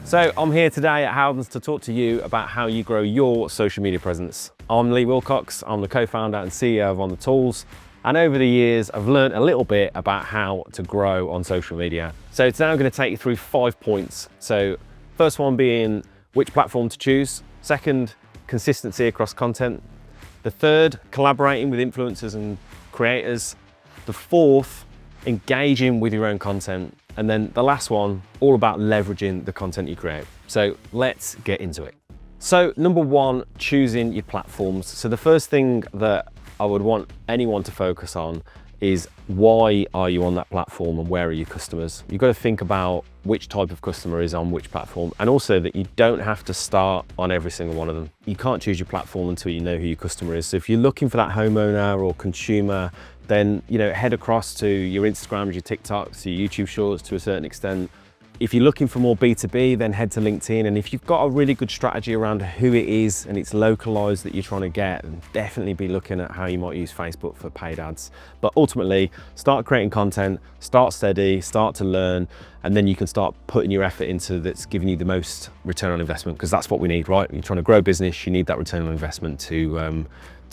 So I'm here today at Howdens to talk to you about how you grow your social media presence. I'm Lee Wilcox, I'm the co-founder and CEO of On The Tools, and over the years I've learned a little bit about how to grow on social media. So today I'm going to take you through 5 points. So first one being which platform to choose, second, consistency across content, the third, collaborating with influencers and creators, the fourth, engaging with your own content, and then the last one, all about leveraging the content you create. So let's get into it. So number one, choosing your platforms. So the first thing that I would want anyone to focus on is why are you on that platform and where are your customers? You've got to think about which type of customer is on which platform, and also that you don't have to start on every single one of them. You can't choose your platform until you know who your customer is. So if you're looking for that homeowner or consumer, then head across to your Instagrams, your TikToks, your YouTube Shorts to a certain extent. If you're looking for more B2B, then head to LinkedIn. And if you've got a really good strategy around who it is and it's localized that you're trying to get, then definitely be looking at how you might use Facebook for paid ads. But ultimately, start creating content, start steady, start to learn, and then you can start putting your effort into that's giving you the most return on investment, because that's what we need, right? You're trying to grow a business, you need that return on investment to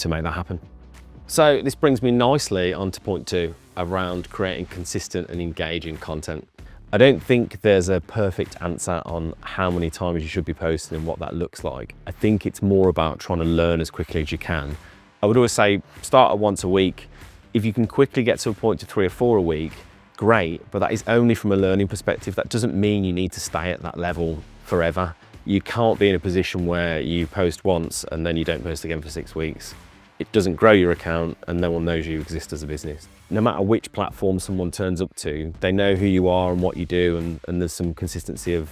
make that happen. So this brings me nicely on to point 2, around creating consistent and engaging content. I don't think there's a perfect answer on how many times you should be posting and what that looks like. I think it's more about trying to learn as quickly as you can. I would always say start at once a week. If you can quickly get to a point to 3 or 4 a week, great, but that is only from a learning perspective. That doesn't mean you need to stay at that level forever. You can't be in a position where you post once and then you don't post again for 6 weeks. It doesn't grow your account and no one knows you exist as a business. No matter which platform someone turns up to, they know who you are and what you do, and there's some consistency of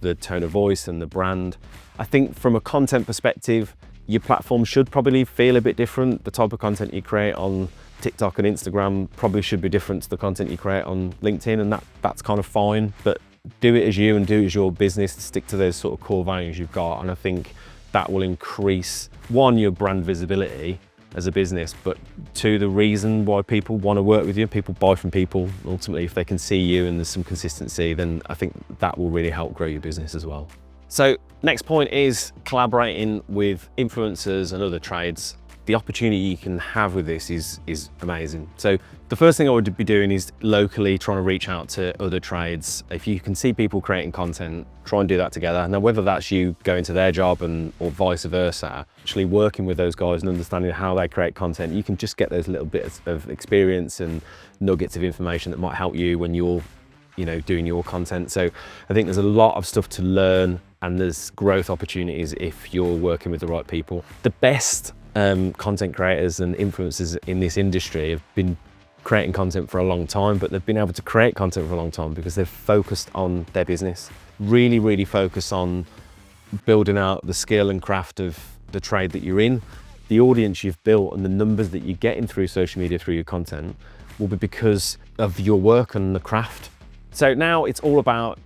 the tone of voice and the brand. I think from a content perspective, your platform should probably feel a bit different. The type of content you create on TikTok and Instagram probably should be different to the content you create on LinkedIn, and that's kind of fine, but do it as you and do it as your business, stick to those sort of core values you've got, and I think that will increase, 1, your brand visibility as a business, but 2, the reason why people want to work with you. People buy from people. Ultimately, if they can see you and there's some consistency, then I think that will really help grow your business as well. So next point is collaborating with influencers and other trades. The opportunity you can have with this is amazing. So the first thing I would be doing is locally trying to reach out to other trades. If you can see people creating content, try and do that together. Now, whether that's you going to their job or vice versa, actually working with those guys and understanding how they create content, you can just get those little bits of experience and nuggets of information that might help you when you're doing your content. So I think there's a lot of stuff to learn, and there's growth opportunities if you're working with the right people. The best content creators and influencers in this industry have been creating content for a long time, but they've been able to create content for a long time because they've focused on their business. Really focus on building out the skill and craft of the trade that you're in. The audience you've built and the numbers that you're getting through social media, through your content, will be because of your work and the craft. So now it's all about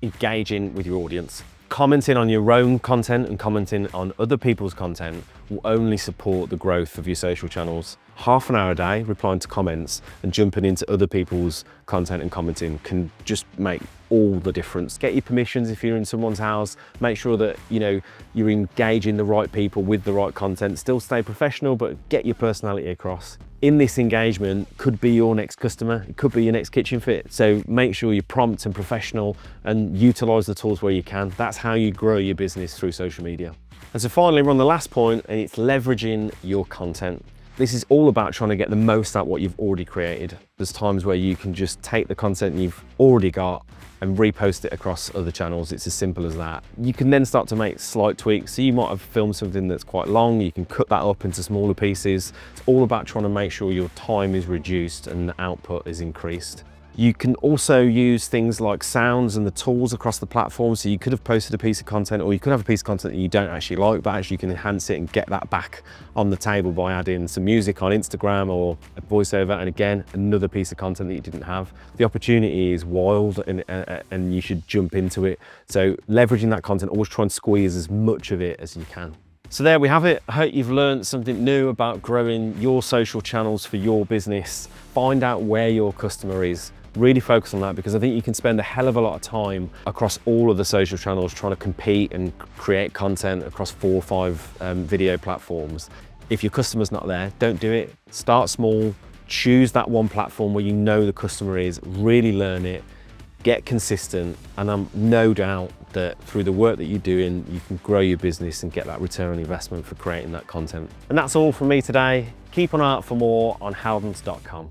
engaging with your audience. Commenting on your own content and commenting on other people's content will only support the growth of your social channels. Half an hour a day replying to comments and jumping into other people's content and commenting can just make all the difference. Get your permissions if you're in someone's house. Make sure that you're engaging the right people with the right content. Still stay professional, but get your personality across. In this engagement could be your next customer, it could be your next kitchen fit. So make sure you're prompt and professional and utilize the tools where you can. That's how you grow your business through social media. And so finally, we're on the last point, and it's leveraging your content. This is all about trying to get the most out of what you've already created. There's times where you can just take the content you've already got and repost it across other channels. It's as simple as that. You can then start to make slight tweaks. So you might have filmed something that's quite long, you can cut that up into smaller pieces. It's all about trying to make sure your time is reduced and the output is increased. You can also use things like sounds and the tools across the platform. So you could have posted a piece of content, or you could have a piece of content that you don't actually like, but actually you can enhance it and get that back on the table by adding some music on Instagram or a voiceover, and again, another piece of content that you didn't have. The opportunity is wild, and you should jump into it. So leveraging that content, always try and squeeze as much of it as you can. So there we have it. I hope you've learned something new about growing your social channels for your business. Find out where your customer is. Really focus on that, because I think you can spend a hell of a lot of time across all of the social channels trying to compete and create content across 4 or 5 video platforms. If your customer's not there, don't do it. Start small, choose that one platform where you know the customer is, really learn it, get consistent, and I'm no doubt that through the work that you're doing, you can grow your business and get that return on investment for creating that content. And that's all from me today. Keep an eye out for more on howdens.com.